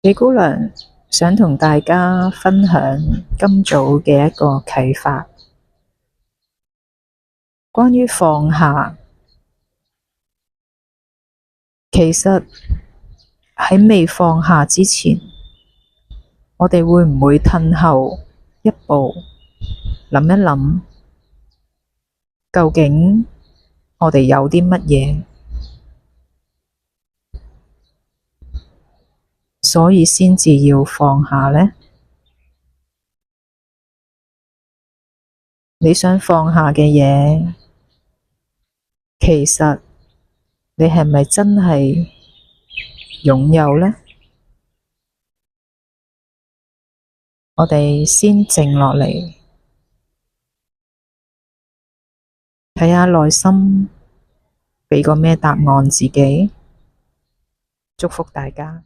李姑娘想同大家分享今早嘅一個啟發，關於放下。其實喺未放下之前，我哋會唔會退後一步，諗一諗，究竟我哋有啲乜嘢，所以先至要放下呢？你想放下嘅嘢，其實你係咪真係擁有呢？我哋先靜落嚟，睇下內心畀個咩答案自己。祝福大家。